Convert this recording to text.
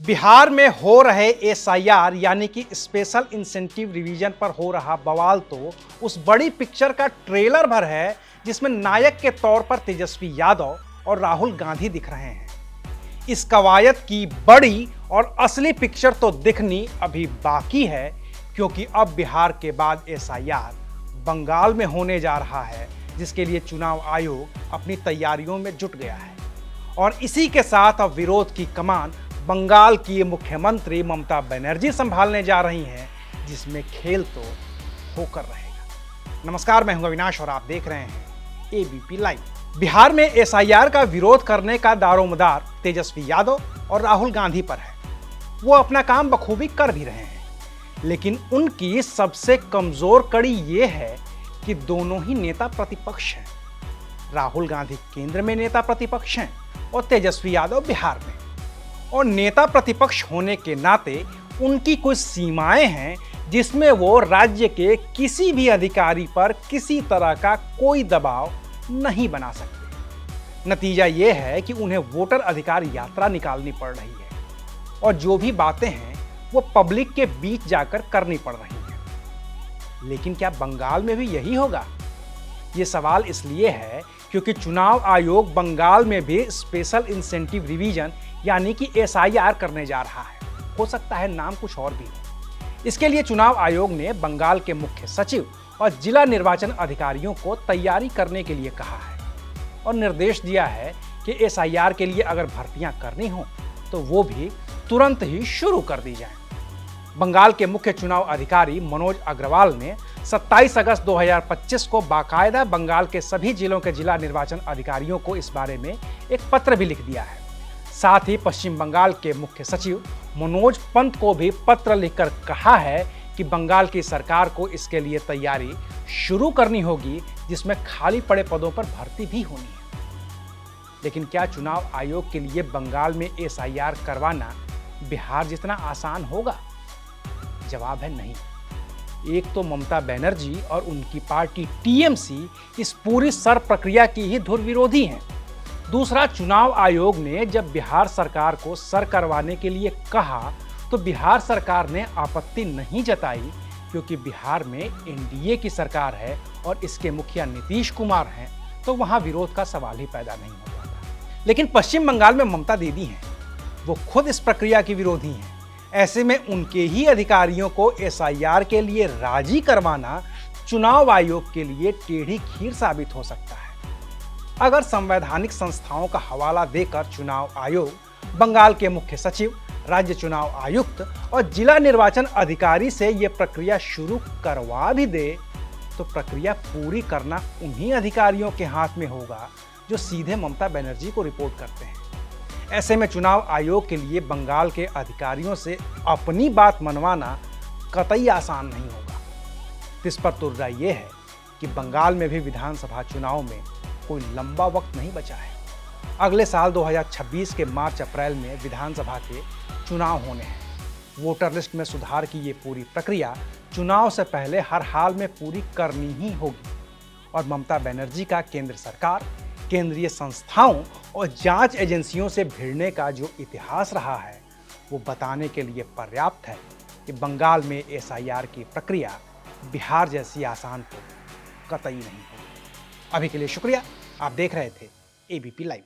बिहार में हो रहे एसआईआर यानी कि स्पेशल इंसेंटिव रिवीजन पर हो रहा बवाल तो उस बड़ी पिक्चर का ट्रेलर भर है जिसमें नायक के तौर पर तेजस्वी यादव और राहुल गांधी दिख रहे हैं। इस कवायद की बड़ी और असली पिक्चर तो दिखनी अभी बाकी है, क्योंकि अब बिहार के बाद एसआईआर बंगाल में होने जा रहा है, जिसके लिए चुनाव आयोग अपनी तैयारियों में जुट गया है। और इसी के साथ अब विरोध की कमान बंगाल की मुख्यमंत्री ममता बनर्जी संभालने जा रही हैं, जिसमें खेल तो होकर रहेगा। नमस्कार, मैं हूं अविनाश और आप देख रहे हैं एबीपी लाइव। बिहार में एसआईआर का विरोध करने का दारोमदार तेजस्वी यादव और राहुल गांधी पर है। वो अपना काम बखूबी कर भी रहे हैं, लेकिन उनकी सबसे कमजोर कड़ी ये है कि दोनों ही नेता प्रतिपक्ष हैं। राहुल गांधी केंद्र में नेता प्रतिपक्ष हैं और तेजस्वी यादव बिहार में। और नेता प्रतिपक्ष होने के नाते उनकी कुछ सीमाएं हैं, जिसमें वो राज्य के किसी भी अधिकारी पर किसी तरह का कोई दबाव नहीं बना सकते। नतीजा ये है कि उन्हें वोटर अधिकार यात्रा निकालनी पड़ रही है और जो भी बातें हैं वो पब्लिक के बीच जाकर करनी पड़ रही हैं। लेकिन क्या बंगाल में भी यही होगा? ये सवाल इसलिए है क्योंकि चुनाव आयोग बंगाल में भी स्पेशल इंसेंटिव रिवीजन यानी कि एसआईआर करने जा रहा है। हो सकता है नाम कुछ और भी हो। इसके लिए चुनाव आयोग ने बंगाल के मुख्य सचिव और जिला निर्वाचन अधिकारियों को तैयारी करने के लिए कहा है और निर्देश दिया है कि एसआईआर के लिए अगर भर्तियां करनी हो तो वो भी तुरंत ही शुरू कर दी जाए। बंगाल के मुख्य चुनाव अधिकारी मनोज अग्रवाल ने 27 अगस्त 2025 को बाकायदा बंगाल के सभी जिलों के जिला निर्वाचन अधिकारियों को इस बारे में एक पत्र भी लिख दिया है। साथ ही पश्चिम बंगाल के मुख्य सचिव मनोज पंत को भी पत्र लिखकर कहा है कि बंगाल की सरकार को इसके लिए तैयारी शुरू करनी होगी, जिसमें खाली पड़े पदों पर भर्ती भी होनी है। लेकिन क्या चुनाव आयोग के लिए बंगाल में एसआईआर करवाना बिहार जितना आसान होगा? जवाब है नहीं। एक तो ममता बनर्जी और उनकी पार्टी टीएमसी इस पूरी सर प्रक्रिया की ही धुर विरोधी हैं। दूसरा, चुनाव आयोग ने जब बिहार सरकार को सर करवाने के लिए कहा तो बिहार सरकार ने आपत्ति नहीं जताई, क्योंकि बिहार में एनडीए की सरकार है और इसके मुखिया नीतीश कुमार हैं, तो वहां विरोध का सवाल ही पैदा नहीं हो पाता। लेकिन पश्चिम बंगाल में ममता दीदी हैं, वो खुद इस प्रक्रिया की विरोधी हैं। ऐसे में उनके ही अधिकारियों को एसआईआर के लिए राजी करवाना चुनाव आयोग के लिए टेढ़ी खीर साबित हो सकता है। अगर संवैधानिक संस्थाओं का हवाला देकर चुनाव आयोग बंगाल के मुख्य सचिव, राज्य चुनाव आयुक्त और जिला निर्वाचन अधिकारी से यह प्रक्रिया शुरू करवा भी दे तो प्रक्रिया पूरी करना उन्हीं अधिकारियों के हाथ में होगा जो सीधे ममता बनर्जी को रिपोर्ट करते हैं। ऐसे में चुनाव आयोग के लिए बंगाल के अधिकारियों से अपनी बात मनवाना कतई आसान नहीं होगा। इस पर तुर्रा यह है कि बंगाल में भी विधानसभा चुनाव में कोई लंबा वक्त नहीं बचा है। अगले साल 2026 के मार्च-अप्रैल में विधानसभा के चुनाव होने हैं। वोटर लिस्ट में सुधार की ये पूरी प्रक्रिया चुनाव से पहले हर हाल में पूरी करनी ही होगी और ममता बनर्जी का केंद्र सरकार, केंद्रीय संस्थाओं और जांच एजेंसियों से भिड़ने का जो इतिहास रहा है वो बताने के लिए पर्याप्त है कि बंगाल में एसआईआर की प्रक्रिया बिहार जैसी आसान तो कतई नहीं होगी। अभी के लिए शुक्रिया। आप देख रहे थे एबीपी लाइव।